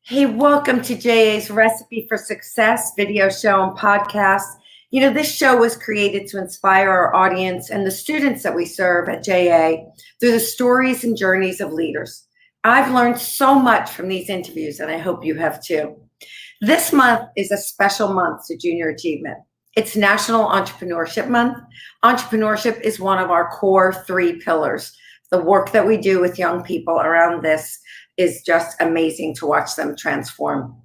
Hey, welcome to JA's Recipe for Success video show and podcast. You know, this show was created to inspire our audience and the students that we serve at JA through the stories and journeys of leaders. I've learned so much from these interviews, and I hope you have too. This month is a special month to junior achievement. It's National Entrepreneurship Month. Entrepreneurship is one of our core 3 pillars. The work that we do with young people around this is just amazing to watch them transform.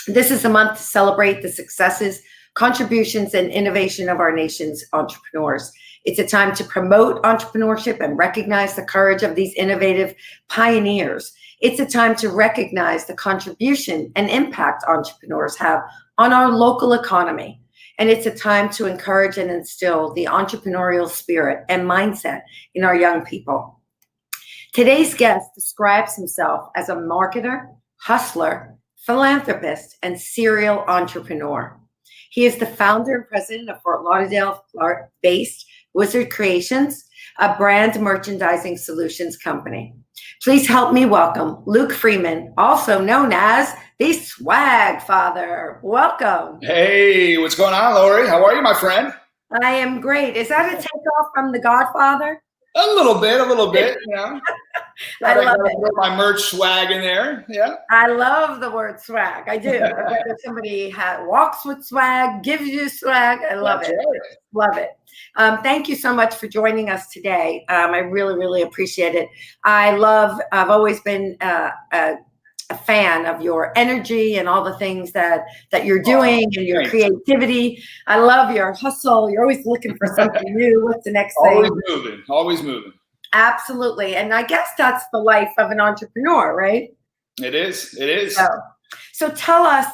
This is a month to celebrate the successes, contributions, and innovation of our nation's entrepreneurs. It's a time to promote entrepreneurship and recognize the courage of these innovative pioneers. It's a time to recognize the contribution and impact entrepreneurs have on our local economy. And it's a time to encourage and instill the entrepreneurial spirit and mindset in our young people. Today's guest describes himself as a marketer, hustler, philanthropist, and serial entrepreneur. He is the founder and president of Fort Lauderdale-based Wizard Creations, a brand merchandising solutions company. Please help me welcome Luke Freeman, also known as the SwagFather. Welcome. Hey, what's going on, Lori? How are you, my friend? I am great. Is that a takeoff from The Godfather? A little bit, yeah. I love it. Put my merch swag in there, yeah. I love the word swag. I do. Whether somebody walks with swag, gives you swag, I love it. Right. Love it. Thank you so much for joining us today. I really, really appreciate it. I've always been a fan of your energy and all the things that you're doing and your creativity. I love your hustle. You're always looking for something new. What's the next thing? Always moving. Absolutely. And I guess that's the life of an entrepreneur, right? It is. So tell us,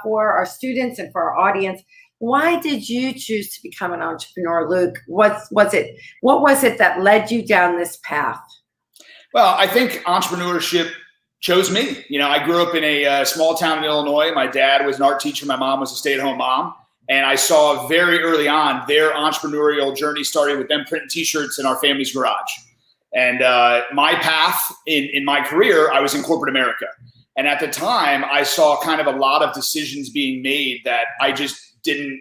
for our students and for our audience, why did you choose to become an entrepreneur, Luke? What was it that led you down this path? Well, I think entrepreneurship chose me. You know, I grew up in a small town in Illinois. My dad was an art teacher. My mom was a stay-at-home mom. And I saw very early on their entrepreneurial journey started with them printing T-shirts in our family's garage. And my path in my career, I was in corporate America. And at the time, I saw kind of a lot of decisions being made that I just didn't,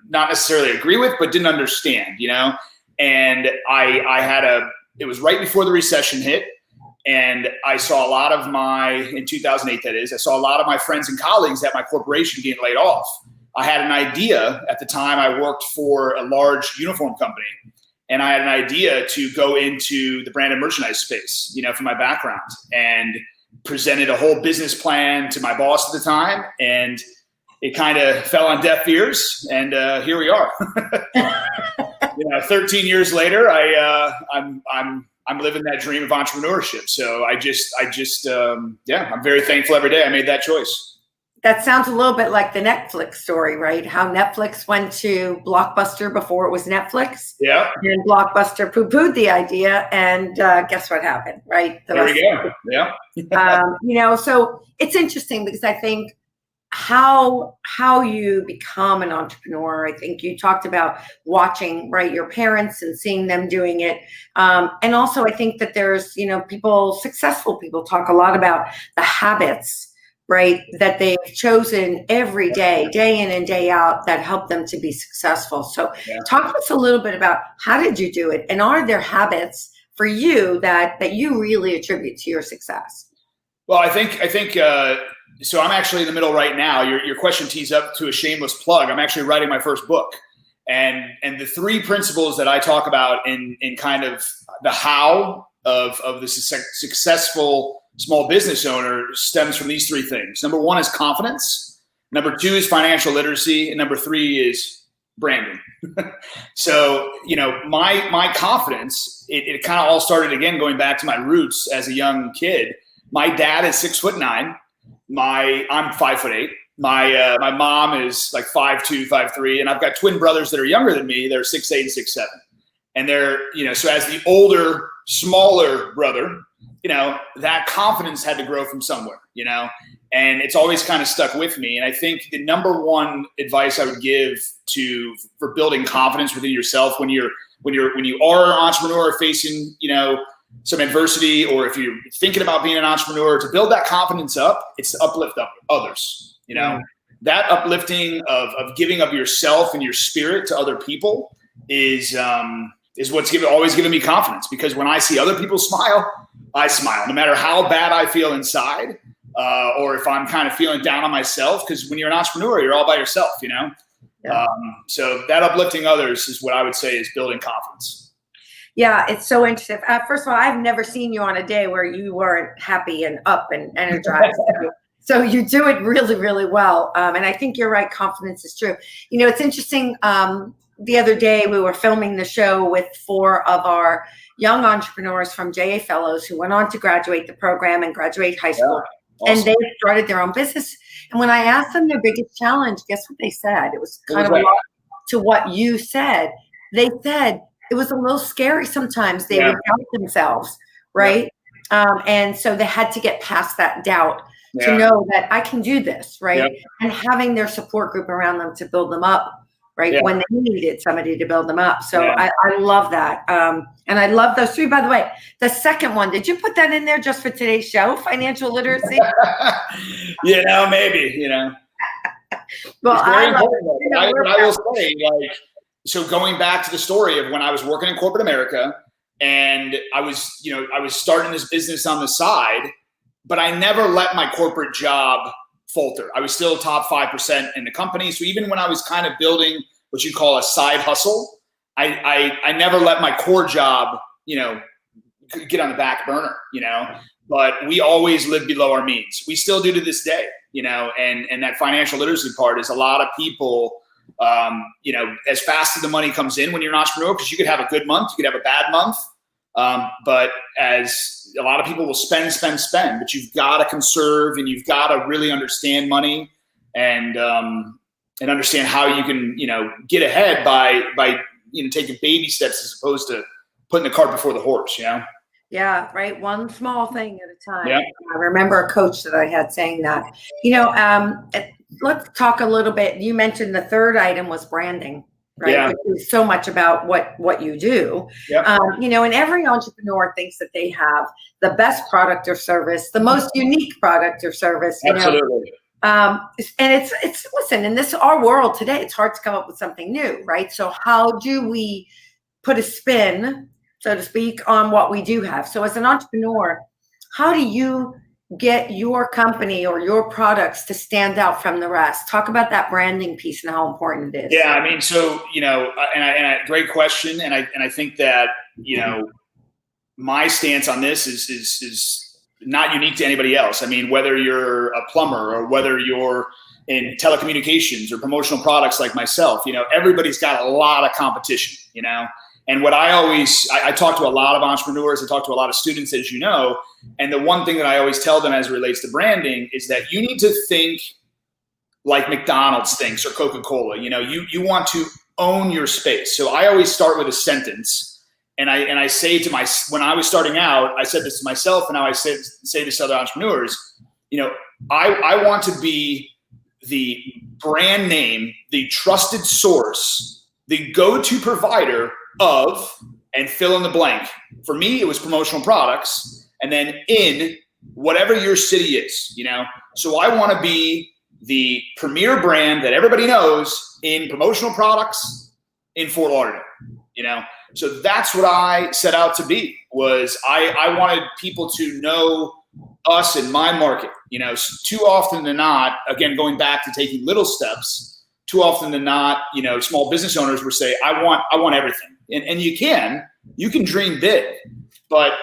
not necessarily agree with, but didn't understand, And it was right before the recession hit. And I saw a lot of in 2008, that is, I saw a lot of my friends and colleagues at my corporation getting laid off. I had an idea at the time. I worked for a large uniform company. And I had an idea to go into the branded merchandise space, from my background, and presented a whole business plan to my boss at the time. And it kind of fell on deaf ears. And here we are. 13 years later, I'm living that dream of entrepreneurship. So I'm very thankful every day I made that choice. That sounds a little bit like the Netflix story, right? How Netflix went to Blockbuster before it was Netflix. Yeah. And Blockbuster poo-pooed the idea, and guess what happened, right? There we go. Yeah. So it's interesting because I think how you become an entrepreneur. I think you talked about watching, right, your parents and seeing them doing it. And also I think that there's, successful people talk a lot about the habits, right, that they've chosen every day in and day out, that help them to be successful. So Talk to us a little bit about how did you do it? And are there habits for you that you really attribute to your success? Well, I think so I'm actually in the middle right now. Your question tees up to a shameless plug. I'm actually writing my first book. And the 3 principles that I talk about in kind of the how of the successful small business owner stems from these 3 things. Number 1 is confidence. Number 2 is financial literacy. And number 3 is branding. So, my confidence, it kind of all started again, going back to my roots as a young kid. My dad is 6'9". I'm 5'8". My mom is like 5'2", 5'3", and I've got twin brothers that are younger than me. They're 6'8" and 6'7". And they're, so as the older, smaller brother, that confidence had to grow from somewhere, and it's always kind of stuck with me. And I think the number 1 advice I would give for building confidence within yourself when you are an entrepreneur facing, some adversity, or if you're thinking about being an entrepreneur, to build that confidence up, it's to uplift others. That uplifting of giving of yourself and your spirit to other people is what's always given me confidence, because when I see other people smile, I smile, no matter how bad I feel inside, or if I'm kind of feeling down on myself, because when you're an entrepreneur, you're all by yourself, Yeah. So that uplifting others is what I would say is building confidence. Yeah, it's so interesting. First of all, I've never seen you on a day where you weren't happy and up and energized. So you do it really, really well. And I think you're right. Confidence is true. It's interesting. The other day we were filming the show with 4 of our young entrepreneurs from JA Fellows who went on to graduate the program and graduate high school. Yeah, awesome. And they started their own business. And when I asked them their biggest challenge, guess what they said? It was kind of a lot to what you said. They said it was a little scary sometimes. They would doubt themselves, right? Yeah. And so they had to get past that doubt to know that I can do this, right? Yeah. And having their support group around them to build them up, right? Yeah. When they needed somebody to build them up. So I love that. And I love those 3, by the way. The second one, did you put that in there just for today's show, financial literacy? Maybe, Well, I will say, so going back to the story of when I was working in corporate America, and I was starting this business on the side, but I never let my corporate job falter. I was still top 5% in the company. So even when I was kind of building what you call a side hustle, I never let my core job, get on the back burner, but we always lived below our means. We still do to this day, and that financial literacy part is a lot of people, as fast as the money comes in when you're an entrepreneur, because you could have a good month, you could have a bad month. But as a lot of people will spend, but you've got to conserve, and you've got to really understand money and understand how you can, get ahead by taking baby steps as opposed to putting the cart before the horse, Yeah, right. One small thing at a time. Yeah. I remember a coach that I had saying that. Let's talk a little bit. You mentioned the third item was branding, right? Yeah. Which is so much about what you do. Yeah. And every entrepreneur thinks that they have the best product or service, the most unique product or service. Absolutely. And it's listen, in our world today, it's hard to come up with something new, right? So how do we put a spin, so to speak, on what we do have? So as an entrepreneur, how do you get your company or your products to stand out from the rest? Talk about that branding piece and how important it is. Yeah, I mean, so great question, and I think that my stance on this is not unique to anybody else. I mean, whether you're a plumber or whether you're in telecommunications or promotional products like myself, everybody's got a lot of competition, And what I talk to a lot of entrepreneurs, I talk to a lot of students, as you know, and the one thing that I always tell them as it relates to branding is that you need to think like McDonald's thinks or Coca-Cola. You want to own your space. So I always start with a sentence, and I say when I was starting out, I said this to myself, and now I say this to other entrepreneurs. I want to be the brand name, the trusted source, the go-to provider of, and fill in the blank. For me, it was promotional products, and then in whatever your city is, So I want to be the premier brand that everybody knows in promotional products in Fort Lauderdale, So that's what I set out to be. Was I wanted people to know us in my market. Too often than not, again, going back to taking little steps, too often than not, small business owners will say, I want everything. And you can dream big, but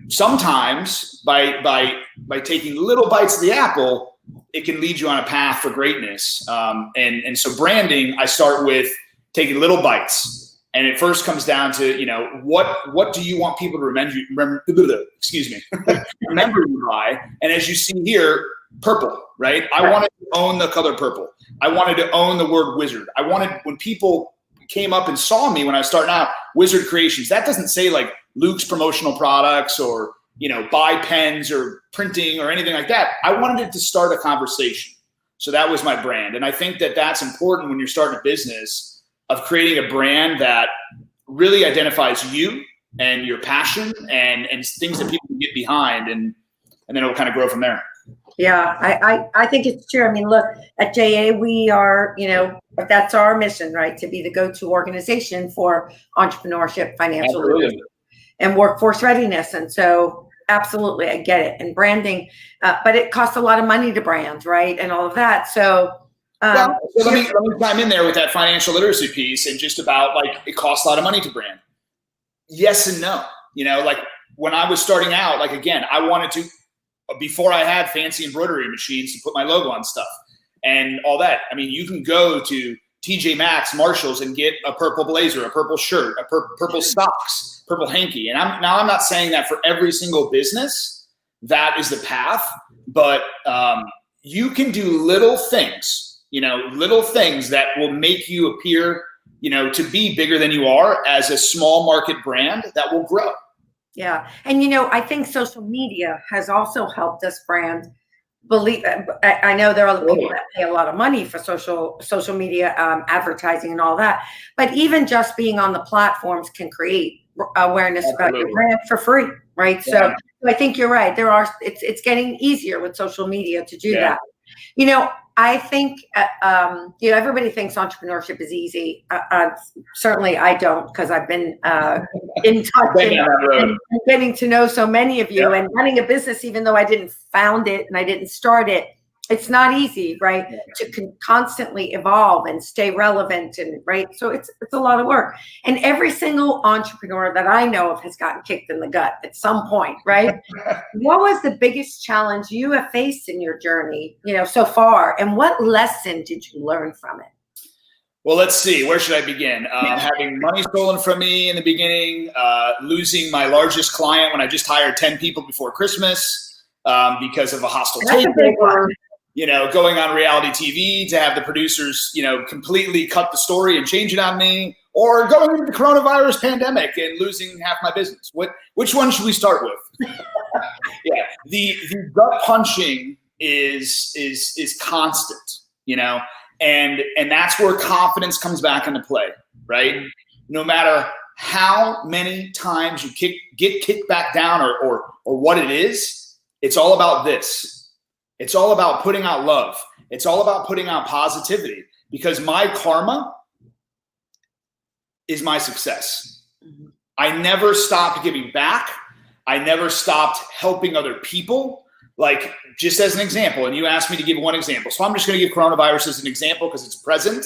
sometimes by taking little bites of the apple, it can lead you on a path for greatness. And so branding, I start with taking little bites, and it first comes down to what do you want people to remember you by? And as you see here, purple, right? I wanted to own the color purple. I wanted to own the word wizard. I wanted, when people came up and saw me when I was starting out, Wizard Creations. That doesn't say like Luke's promotional products or, buy pens or printing or anything like that. I wanted it to start a conversation. So that was my brand. And I think that that's important when you're starting a business, of creating a brand that really identifies you and your passion and things that people can get behind, and then it'll kind of grow from there. Yeah, I think it's true. I mean, look, at JA, we are, that's our mission, right? To be the go-to organization for entrepreneurship, financial literacy, and workforce readiness. And so absolutely, I get it. And branding, but it costs a lot of money to brand, right? And all of that. So, so let me chime in there with that financial literacy piece, and just about like, it costs a lot of money to brand. Yes and no. Like when I was starting out, like, again, I wanted to, before I had fancy embroidery machines to put my logo on stuff and all that. I mean, you can go to TJ Maxx, Marshalls, and get a purple blazer, a purple shirt, a purple socks, purple hanky. And I'm not saying that for every single business that is the path, but you can do little things, little things that will make you appear, to be bigger than you are as a small market brand that will grow. Yeah. And, I think social media has also helped us brand. I know there are other people that pay a lot of money for social media advertising and all that, but even just being on the platforms can create awareness about your brand for free, right? Yeah. So I think you're right. It's getting easier with social media to do that. I think, everybody thinks entrepreneurship is easy. Certainly I don't, because I've been in touch and getting to know so many of you, and running a business, even though I didn't found it and I didn't start it. It's not easy, right? To constantly evolve and stay relevant, and right. So it's a lot of work. And every single entrepreneur that I know of has gotten kicked in the gut at some point, right? What was the biggest challenge you have faced in your journey, so far? And what lesson did you learn from it? Well, let's see. Where should I begin? Having money stolen from me in the beginning, losing my largest client when I just hired 10 people before Christmas because of a hostile takeover. Going on reality TV to have the producers, completely cut the story and change it on me, or going into the coronavirus pandemic and losing half my business. Which one should we start with? Yeah, the gut punching is constant, and that's where confidence comes back into play, right? No matter how many times you get kicked back down or what it is, it's all about this. It's all about putting out love. It's all about putting out positivity, because my karma is my success. Mm-hmm. I never stopped giving back. I never stopped helping other people. Like, just as an example, and you asked me to give one example. So I'm just going to give coronavirus as an example because it's present.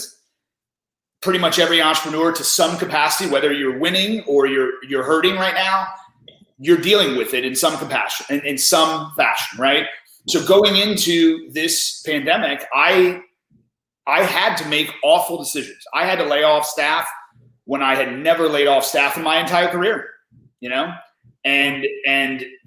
Pretty much every entrepreneur to some capacity, whether you're winning or you're hurting right now, you're dealing with it in some fashion, right? So going into this pandemic, I had to make awful decisions. I had to lay off staff when I had never laid off staff in my entire career, and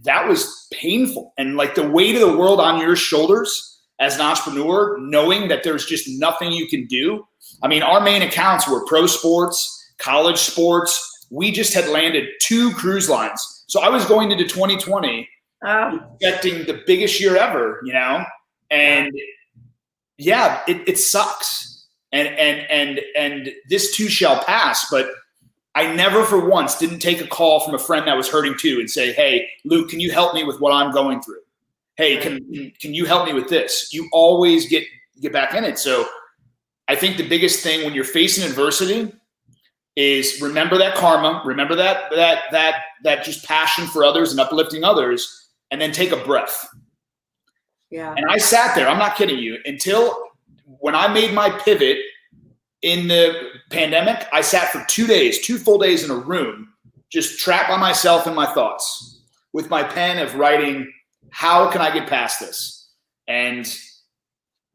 that was painful. And like the weight of the world on your shoulders as an entrepreneur, knowing that there's just nothing you can do. I mean, our main accounts were pro sports, college sports. We just had landed 2 cruise lines. So I was going into 2020 expecting the biggest year ever, and it sucks. And this too shall pass. But I never for once didn't take a call from a friend that was hurting too and say, hey, Luke, can you help me with what I'm going through? Hey, can you help me with this? You always get back in it. So I think the biggest thing when you're facing adversity is remember that karma, remember that just passion for others and uplifting others, and then take a breath. Yeah. And I sat there, I'm not kidding you, until when I made my pivot in the pandemic, I sat for 2 full days in a room, just trapped by myself and my thoughts with my pen of writing, how can I get past this? And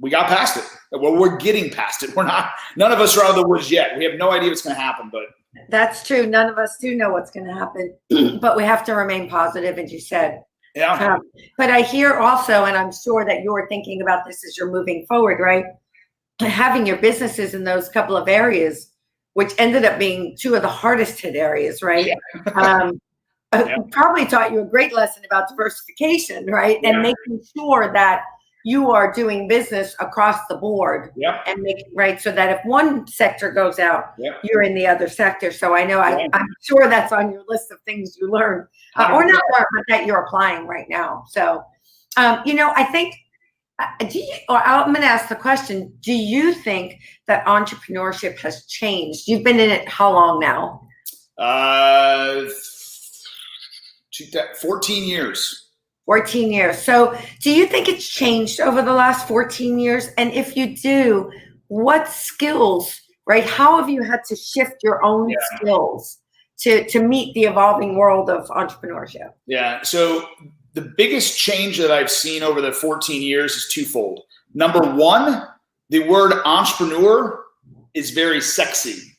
we got past it. Well, we're getting past it. None of us are out of the woods yet. We have no idea what's going to happen, but. That's true. None of us do know what's going to happen, but we have to remain positive, as you said. Yeah. But I hear also, and I'm sure that you're thinking about this as you're moving forward, right? Having your businesses in those couple of areas, which ended up being 2 of the hardest hit areas, right? Yeah. Probably taught you a great lesson about diversification, right? Yeah. And making sure that you are doing business across the board. Yep. And make right so that if one sector goes out, Yep. you're in the other sector. So I know Yeah. I'm sure that's on your list of things you learned or not learned, but that you're applying right now. So, I think, I'm going to ask the question, do you think that entrepreneurship has changed? You've been in it how long now? 14 years. 14 years. So do you think it's changed over the last 14 years? And if you do, what skills, right? How have you had to shift your own skills to meet the evolving world of entrepreneurship? Yeah. So the biggest change that I've seen over the 14 years is twofold. Number one, the word entrepreneur is very sexy,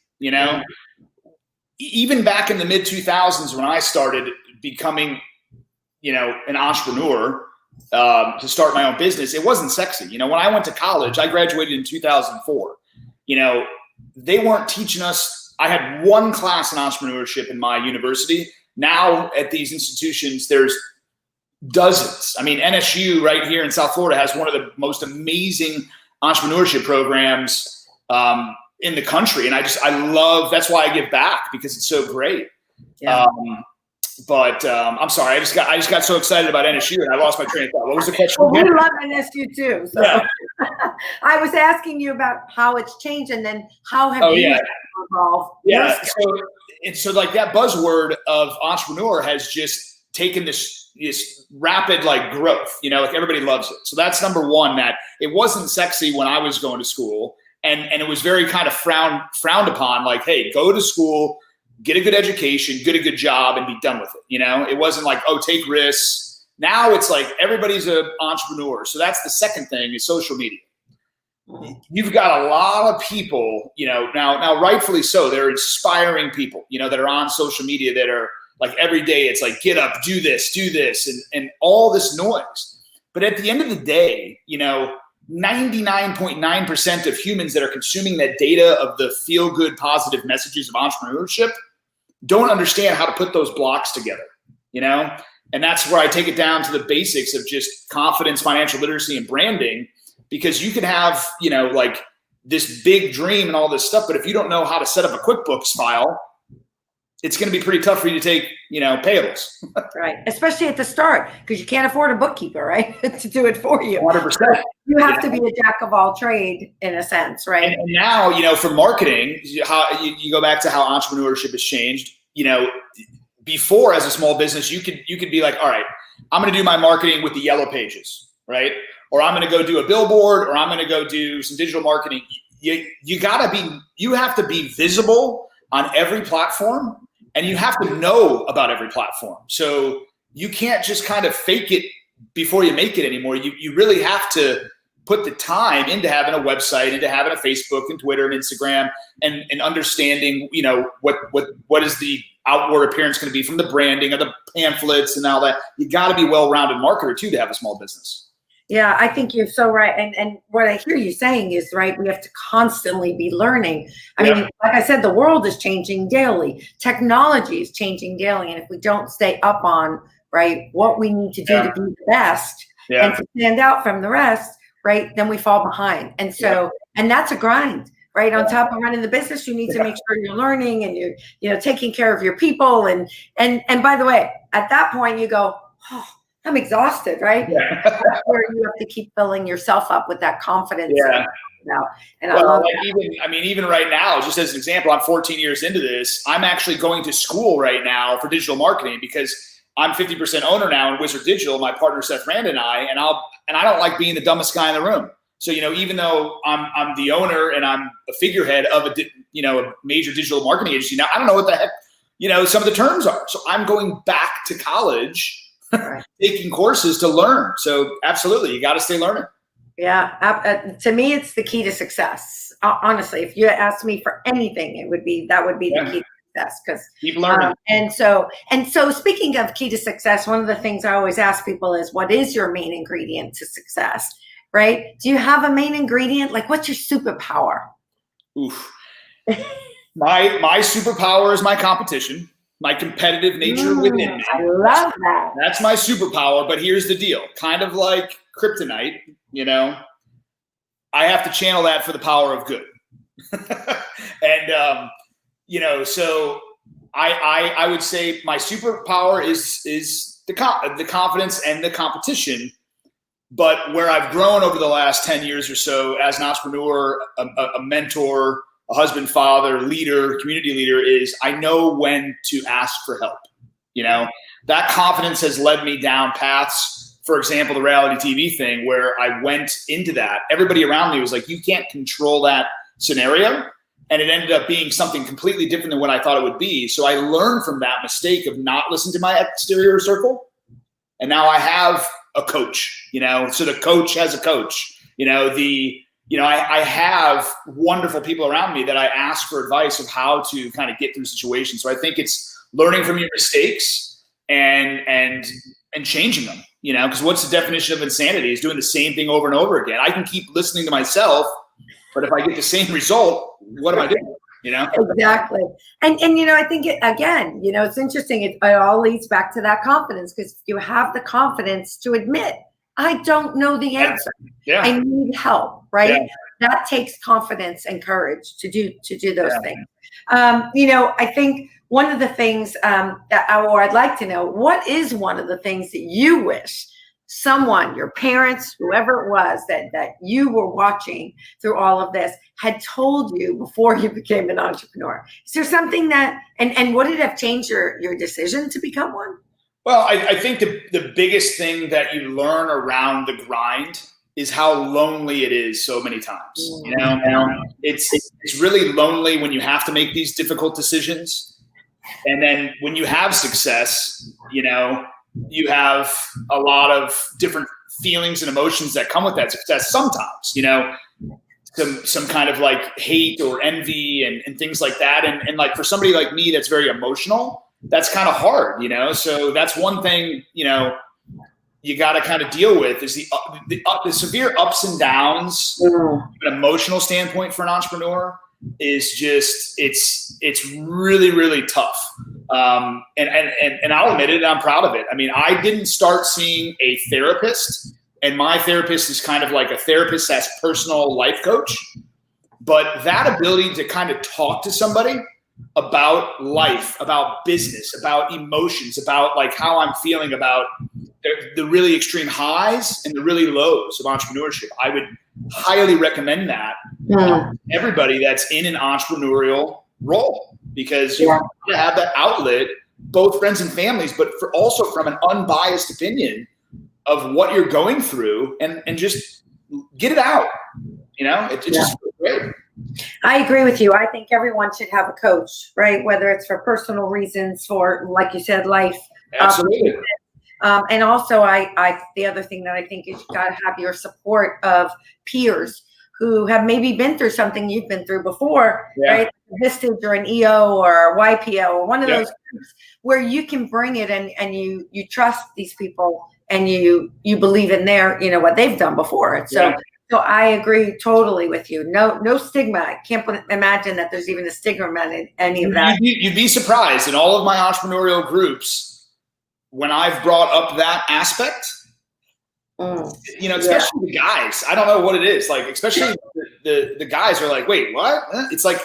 Even back in the mid 2000s when I started becoming, an entrepreneur to start my own business, it wasn't sexy. When I went to college, I graduated in 2004. They weren't teaching us. I had one class in entrepreneurship in my university. Now at these institutions, there's dozens. I mean, NSU right here in South Florida has one of the most amazing entrepreneurship programs in the country. And I love, that's why I give back, because it's so great. Yeah. I'm sorry. I just got so excited about NSU and I lost my train of thought. What was the question? Well, we love NSU too. So yeah. I was asking you about how it's changed and then how have you evolved? Yeah. So like that buzzword of entrepreneur has just taken this rapid growth, like everybody loves it. So that's number one, that it wasn't sexy when I was going to school and it was very kind of frowned upon, like, hey, go to school, get a good education, get a good job and be done with it. It wasn't like, oh, take risks. Now it's like everybody's an entrepreneur. So that's the second thing is social media. You've got a lot of people, now rightfully so, they're inspiring people, that are on social media that are like every day it's like, get up, do this, and all this noise. But at the end of the day, 99.9% of humans that are consuming that data of the feel-good, positive messages of entrepreneurship don't understand how to put those blocks together, And that's where I take it down to the basics of just confidence, financial literacy, and branding, because you can have, like this big dream and all this stuff, but if you don't know how to set up a QuickBooks file, it's going to be pretty tough for you to take, payables. Right. Especially at the start, because you can't afford a bookkeeper, right? to do it for you. 100%. You have to be a jack of all trade in a sense, right? And now, for marketing, how you go back to how entrepreneurship has changed. Before as a small business, you could be like, all right, I'm going to do my marketing with the yellow pages, right? Or I'm going to go do a billboard, or I'm going to go do some digital marketing. You have to be visible on every platform. And you have to know about every platform. So you can't just kind of fake it before you make it anymore. You really have to put the time into having a website, into having a Facebook and Twitter and Instagram and understanding, what is the outward appearance going to be from the branding of the pamphlets and all that. You got to be a well-rounded marketer too to have a small business. Yeah, I think you're so right. And what I hear you saying is, right, we have to constantly be learning. I mean, like I said, the world is changing daily. Technology is changing daily. And if we don't stay up on, right, what we need to do to be the best and to stand out from the rest, right, then we fall behind. And so, and that's a grind, right? On top of running the business, you need to make sure you're learning and you're, taking care of your people. And by the way, at that point you go, oh, I'm exhausted, right? Yeah. That's where you have to keep filling yourself up with that confidence. Yeah. And I love even right now, just as an example, I'm 14 years into this. I'm actually going to school right now for digital marketing because I'm 50% owner now in Wizard Digital. My partner Seth Rand and I don't like being the dumbest guy in the room. So even though I'm the owner and I'm a figurehead of a major digital marketing agency now, I don't know what the heck some of the terms are. So I'm going back to college. Right. Taking courses to learn. So absolutely, you got to stay learning. Yeah. To me, it's the key to success. Honestly, if you ask me for anything, that would be the key to success. Because keep learning. And so speaking of key to success, one of the things I always ask people is, what is your main ingredient to success? Right? Do you have a main ingredient? Like, what's your superpower? Oof. My superpower is my competition. My competitive nature within me. I love that. That's my superpower, but here's the deal. Kind of like kryptonite, I have to channel that for the power of good. And, so I would say my superpower is the confidence and the competition. But where I've grown over the last 10 years or so as an entrepreneur, a mentor, a husband, father, leader, community leader, is I know when to ask for help. That confidence has led me down paths. For example, the reality TV thing, where I went into that. Everybody around me was like, you can't control that scenario. And it ended up being something completely different than what I thought it would be. So I learned from that mistake of not listening to my exterior circle. And now I have a coach, so the coach has a coach, I have wonderful people around me that I ask for advice of how to kind of get through situations. So I think it's learning from your mistakes and changing them, because what's the definition of insanity is doing the same thing over and over again. I can keep listening to myself, but if I get the same result, what am I doing? Exactly. And I think it's interesting. It all leads back to that confidence, because you have the confidence to admit, I don't know the answer. Yeah. I need help, right? Yeah. That takes confidence and courage to do those things. I think one of the things I'd like to know, what is one of the things that you wish someone, your parents, whoever it was that you were watching through all of this, had told you before you became an entrepreneur? Is there something that, and would it have changed your decision to become one? Well, I think the biggest thing that you learn around the grind is how lonely it is so many times. It's really lonely when you have to make these difficult decisions. And then when you have success, you have a lot of different feelings and emotions that come with that success. Sometimes, some kind of like hate or envy and things like that. And like for somebody like me, that's very emotional, that's kind of hard, So that's one thing, you got to kind of deal with is the severe ups and downs from an emotional standpoint for an entrepreneur is just, it's really, really tough. And I'll admit it, and I'm proud of it. I mean, I didn't start seeing a therapist, and my therapist is kind of like a therapist as personal life coach. But that ability to kind of talk to somebody about life, about business, about emotions, about like how I'm feeling about the really extreme highs and the really lows of entrepreneurship, I would highly recommend that to everybody that's in an entrepreneurial role, because you want to have that outlet, both friends and families, but also from an unbiased opinion of what you're going through, and just get it out. It's just great. I agree with you. I think everyone should have a coach, right? Whether it's for personal reasons, for, like you said, life. Absolutely. And also, the other thing that I think is you got to have your support of peers who have maybe been through something you've been through before, right? Vistage or an EO or a YPO or one of those groups where you can bring it and you trust these people and you believe in their, what they've done before. So I agree totally with you. No stigma. I can't imagine that there's even a stigma around any of that. You'd be surprised in all of my entrepreneurial groups when I've brought up that aspect. Especially the guys. I don't know what it is. Like, especially the guys are like, wait, what? It's like,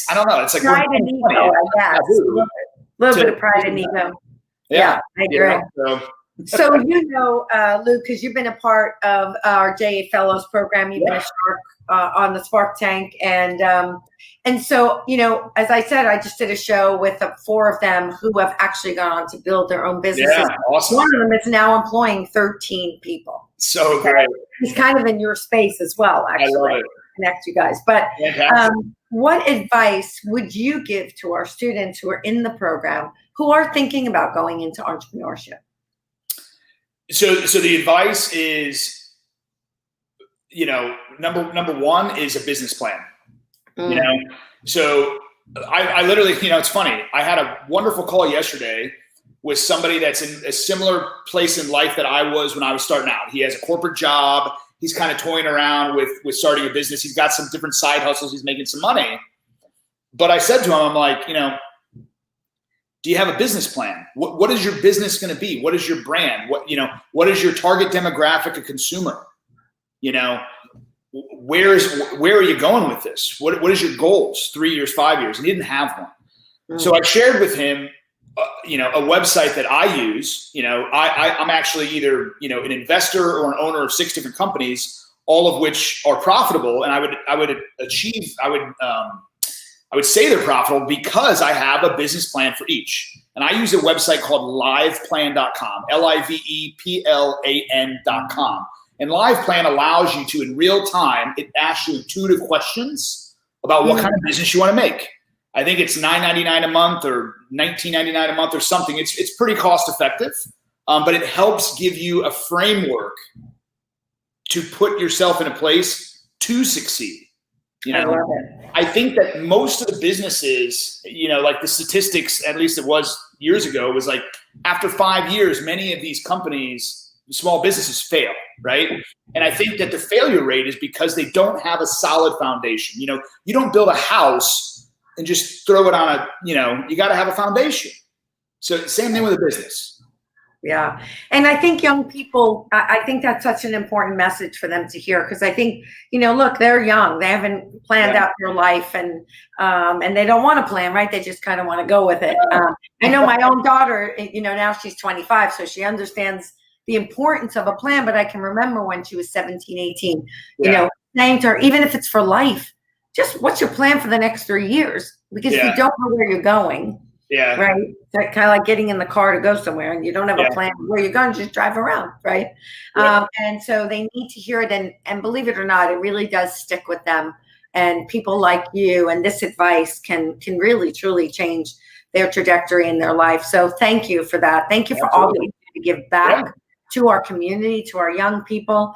I don't know. It's like pride and ego, I guess. A little bit of pride and ego. Yeah, I agree. So, Luke, because you've been a part of our JA Fellows program, you've been a shark on the Spark Tank. And so, as I said, I just did a show with 4 of them who have actually gone on to build their own businesses. Yeah, awesome. One of them is now employing 13 people. So great. He's kind of in your space as well, actually. I love it. Connect you guys. But what advice would you give to our students who are in the program who are thinking about going into entrepreneurship? So the advice is, number one is a business plan. So I literally, it's funny. I had a wonderful call yesterday with somebody that's in a similar place in life that I was when I was starting out. He has a corporate job. He's kind of toying around with starting a business. He's got some different side hustles. He's making some money. But I said to him, I'm like, Do you have a business plan? What is your business going to be? What is your brand? What is your target demographic of consumer? Where are you going with this? What is your goals? 3 years, 5 years? He didn't have one. Mm-hmm. So I shared with him, a website that I use. I'm actually either, an investor or an owner of 6 different companies, all of which are profitable. And I would say they're profitable because I have a business plan for each. And I use a website called liveplan.com, liveplan.com. And LivePlan allows you to, in real time, it asks you intuitive questions about what kind of business you want to make. I think it's $9.99 a month or $19.99 a month or something. It's pretty cost effective, but it helps give you a framework to put yourself in a place to succeed. I love it. I think that most of the businesses, like the statistics, at least it was years ago, was like after 5 years, many of these companies, small businesses fail, right? And I think that the failure rate is because they don't have a solid foundation. You don't build a house and just throw it on you got to have a foundation. So same thing with a business. Yeah. And I think young people, I think that's such an important message for them to hear, because I think, look, they're young. They haven't planned out their life and they don't want to plan, right? They just kind of want to go with it. I know my own daughter, now she's 25, so she understands the importance of a plan, but I can remember when she was 17, 18, saying to her, even if it's for life, just what's your plan for the next 3 years? Because if you don't know where you're going, right? It's kind of like getting in the car to go somewhere and you don't have a plan where you're going, just drive around, right? And so they need to hear it, and believe it or not, it really does stick with them. And people like you and this advice can really, truly change their trajectory in their life. So thank you for that. Thank you for all that you do to give back to our community, to our young people.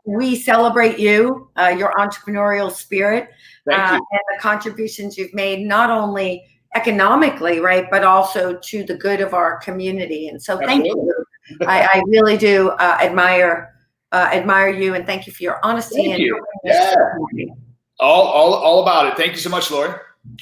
We celebrate you, your entrepreneurial spirit, and the contributions you've made, not only economically, right, but also to the good of our community. And so thank you. I really do admire you, and thank you for your honesty. Thank you. All about it. Thank you so much, Lori.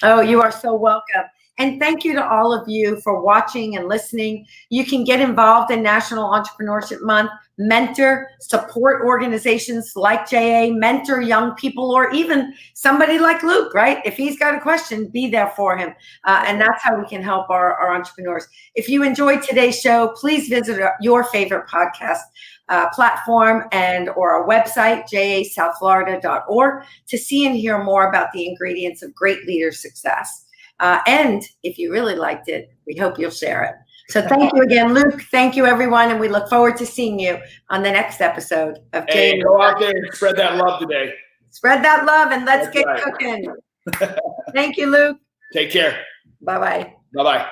Oh, you are so welcome. And thank you to all of you for watching and listening. You can get involved in National Entrepreneurship Month, mentor, support organizations like JA, mentor young people, or even somebody like Luke, right? If he's got a question, be there for him. And that's how we can help our entrepreneurs. If you enjoyed today's show, please visit your favorite podcast platform or our website, jasouthflorida.org, to see and hear more about the ingredients of great leader success. And if you really liked it, we hope you'll share it. So thank you again, Luke. Thank you, everyone. And we look forward to seeing you on the next episode of Hey, go out there and spread that love today. Spread that love and let's get cooking. Thank you, Luke. Take care. Bye-bye. Bye-bye.